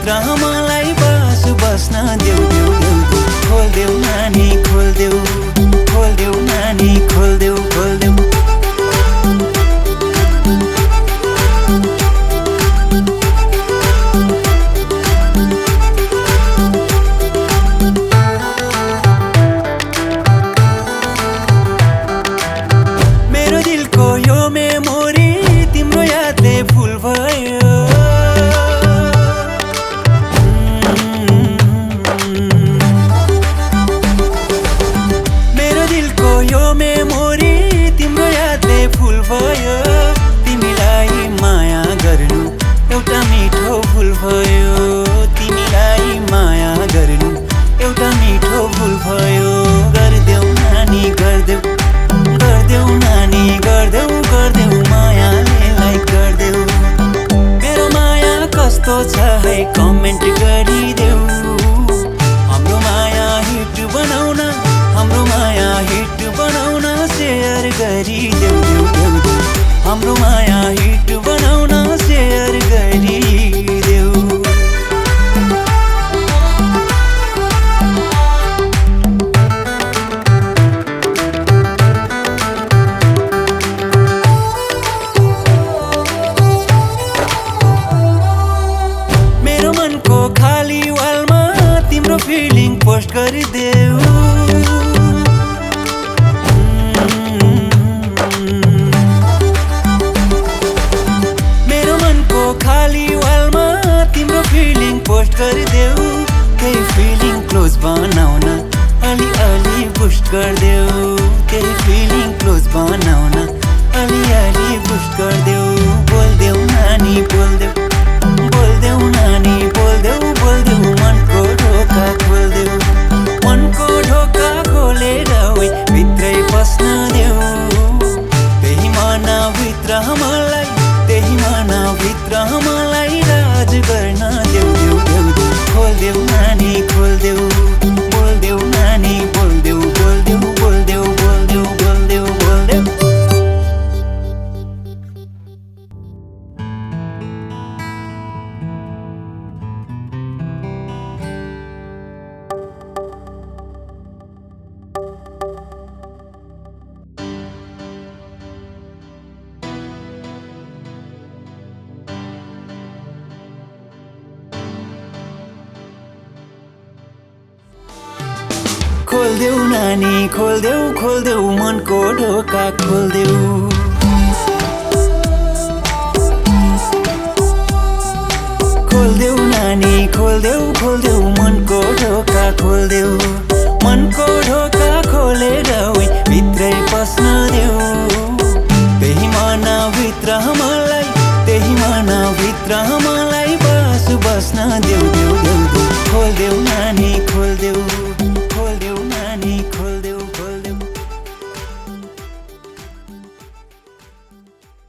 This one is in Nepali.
भित्र मलाई बास बस्न देऊ देऊ देऊ खोल्देऊ नानी खोल्देऊ खोल्देऊ नानी खोल्देऊ खोल्देऊ मेरो दिलको यो मेमोरी तिम्रो यादले फुल भयो मेरो दिलको यो मेमोरी तिम्रो यादले फुल भयो तिमीलाई माया गर्नु एउटा मिठो भुल भयो तिमीलाई माया गर्नु एउटा मिठो भुल भयो गर्देऊ नानी गर्देऊ गर्देऊ नानी गर्देऊ गर्देऊ मायाले लाइक गर्देऊ मेरो माया कस्तो छ है कमेन्ट गरिदेऊ हाम्रो माया हिट बनाउन हाम्रो माया हिट बनाउन सेयर गरिदेऊ देऊ देऊ देऊ हाम्रो माया हिट बनाउन सेयर गरिदेऊ मेरो मनको खाली वालमा तिम्रो फिलिङ पोस्ट गरिदेऊ मेरो मनको खाली वालमा तिम्रो फिलिङ पोस्ट गरिदेऊ त्यही फिलिङ क्लोज बनाउन अलि अलि बुस्ट गरिदेऊ त्यही फिलिङ क्लोज बनाउन अलि अलि बुस्ट गरिदेऊ बोल्देऊ नानी बोल्देऊ बोल्देऊ नानी बोल्देऊ बोल्देऊ मनको ढोका खोल्देऊ मनको ढोका खोलेर ओइ भित्रै बस्न देऊ त्यही मनभित्र मलाई त्यही मनभित्र मलाई राज गर्न देऊ देऊ देऊ देऊ खोल्देऊ नानी खोल्देऊ बोल्देऊ नानी बोल्देऊ बोल्देऊ बोल्देऊ बोल्देऊ बोल्देऊ बोल्देऊ खोल्देऊ नानी खोल्देऊ खोल्देऊ मनको ढोका खोल्देऊ खोल्देऊ नानी खोल्देऊ खोल्देऊ मनको ढोका खोल्देऊ